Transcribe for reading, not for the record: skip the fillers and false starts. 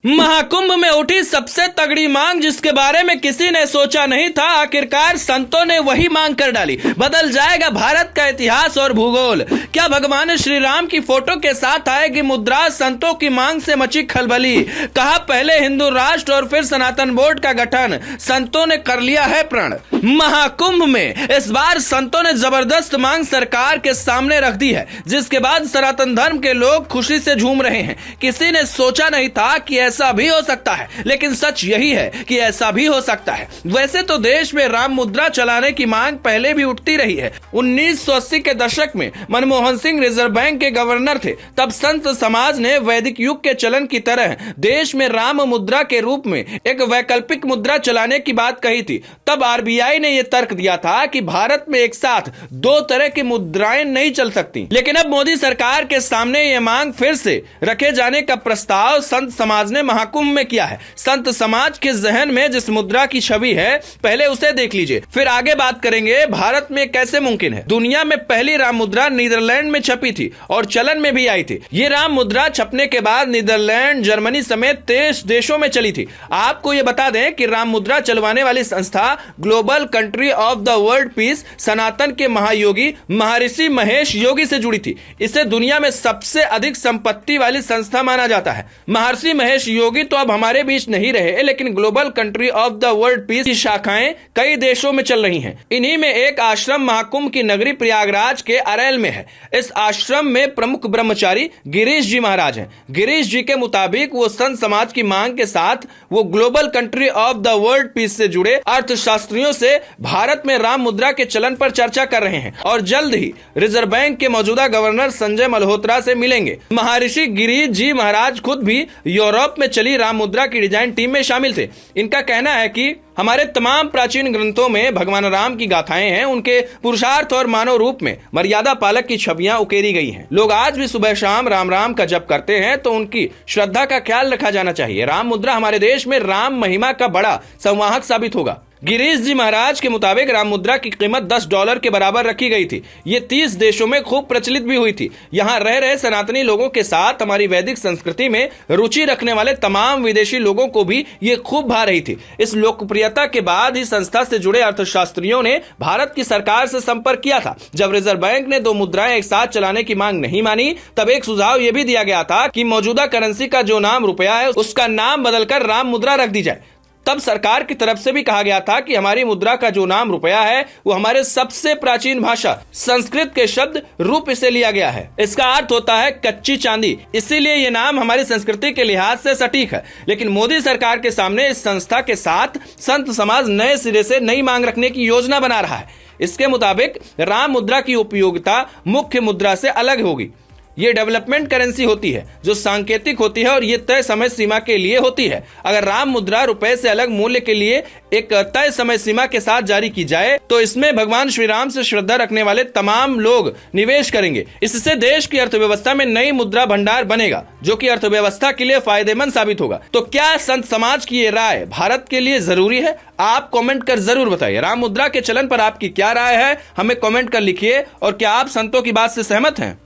महाकुंभ में उठी सबसे तगड़ी मांग, जिसके बारे में किसी ने सोचा नहीं था, आखिरकार संतों ने वही मांग कर डाली। बदल जाएगा भारत का इतिहास और भूगोल। क्या भगवान श्री राम की फोटो के साथ आएगी मुद्रा? संतों की मांग से मची खलबली। कहा पहले हिंदू राष्ट्र और फिर सनातन बोर्ड का गठन। संतों ने कर लिया है प्रण। महाकुंभ में इस बार संतों ने जबरदस्त मांग सरकार के सामने रख दी है, जिसके बाद सनातन धर्म के लोग खुशी से झूम रहे हैं। किसी ने सोचा नहीं था कि ऐसा भी हो सकता है, लेकिन सच यही है कि ऐसा भी हो सकता है। वैसे तो देश में राम मुद्रा चलाने की मांग पहले भी उठती रही है। 1980 के दशक में मनमोहन सिंह रिजर्व बैंक के गवर्नर थे। तब संत समाज ने वैदिक युग के चलन की तरह देश में राम मुद्रा के रूप में एक वैकल्पिक मुद्रा चलाने की बात कही थी। तब आरबीआई ने यह तर्क दिया था कि भारत में एक साथ दो तरह की मुद्राएं नहीं चल सकती। लेकिन अब मोदी सरकार के सामने यह मांग फिर से रखे जाने का प्रस्ताव संत समाज ने महाकुंभ में किया है। संत समाज के जहन में जिस मुद्रा की छवि है, पहले उसे देख लीजिए, फिर आगे बात करेंगे भारत में कैसे मुमकिन है। दुनिया में पहली राम मुद्रा नीदरलैंड में छपी थी और चलन में भी आई थी। ये राम मुद्रा छपने के बाद नीदरलैंड, जर्मनी समेत 23 देशों में चली थी। आपको ये बता दें कि राम मुद्रा चलवाने वाली संस्था global country of the world peace सनातन के महायोगी महर्षि महेश योगी से जुड़ी थी। इसे दुनिया में सबसे अधिक संपत्ति वाली संस्था माना जाता है। महर्षि महेश योगी तो अब हमारे बीच नहीं रहे, लेकिन global country of the world piece की शाखाएं कई देशों में चल रही हैं। इन्हीं में एक आश्रम महाकुंभ की नगरी प्रयागराज के अरैल में है। इस आश्रम में प्रमुख ब्रह्मचारी गिरीश जी महाराज हैं। गिरीश जी के मुताबिक वो संत समाज की मांग के साथ वो global country of the world piece से जुड़े अर्थशास्त्रियों से भारत में राम मुद्रा के चलन पर चर्चा कर रहे हैं और जल्द ही रिजर्व बैंक के मौजूदा गवर्नर संजय मल्होत्रा से मिलेंगे। महर्षि गिरीश जी महाराज खुद भी यूरोप में चली राम मुद्रा की डिजाइन टीम में शामिल थे। इनका कहना है कि हमारे तमाम प्राचीन ग्रंथों में भगवान राम की गाथाएं हैं। उनके पुरुषार्थ और मानव रूप में मर्यादा पालक की छवियां उकेरी गई हैं। लोग आज भी सुबह शाम राम राम का जप करते हैं, तो उनकी श्रद्धा का ख्याल रखा जाना चाहिए। राम मुद्रा हमारे देश में राम महिमा का बड़ा संवाहक साबित होगा। गिरीश जी महाराज के मुताबिक राम मुद्रा की कीमत $10 के बराबर रखी गई थी। ये 30 देशों में खूब प्रचलित भी हुई थी। यहाँ रह रहे सनातनी लोगों के साथ हमारी वैदिक संस्कृति में रुचि रखने वाले तमाम विदेशी लोगों को भी ये खूब भा रही थी। इस लोकप्रियता के बाद ही संस्था से जुड़े अर्थशास्त्रियों ने भारत की सरकार से संपर्क किया था। जब रिजर्व बैंक ने दो मुद्राएं एक साथ चलाने की मांग नहीं मानी, तब एक सुझाव यह भी दिया गया था कि मौजूदा करेंसी का जो नाम रुपया है, उसका नाम बदलकर राम मुद्रा रख दी जाए। तब सरकार की तरफ से भी कहा गया था कि हमारी मुद्रा का जो नाम रुपया है, वो हमारे सबसे प्राचीन भाषा संस्कृत के शब्द रूप से लिया गया है। इसका अर्थ होता है कच्ची चांदी, इसीलिए ये नाम हमारी संस्कृति के लिहाज से सटीक है। लेकिन मोदी सरकार के सामने इस संस्था के साथ संत समाज नए सिरे से नई मांग रखने की योजना बना रहा है। इसके मुताबिक राम मुद्रा की उपयोगिता मुख्य मुद्रा से अलग होगी। ये डेवलपमेंट करेंसी होती है जो सांकेतिक होती है और ये तय समय सीमा के लिए होती है। अगर राम मुद्रा रुपए से अलग मूल्य के लिए एक तय समय सीमा के साथ जारी की जाए, तो इसमें भगवान श्री राम से श्रद्धा रखने वाले तमाम लोग निवेश करेंगे। इससे देश की अर्थव्यवस्था में नई मुद्रा भंडार बनेगा, जो कि अर्थव्यवस्था के लिए फायदेमंद साबित होगा। तो क्या संत समाज की ये राय भारत के लिए जरूरी है? आप कमेंट कर जरूर बताइए। राम मुद्रा के चलन पर आपकी क्या राय है, हमें कमेंट कर लिखिए। और क्या आप संतों की बात से सहमत हैं?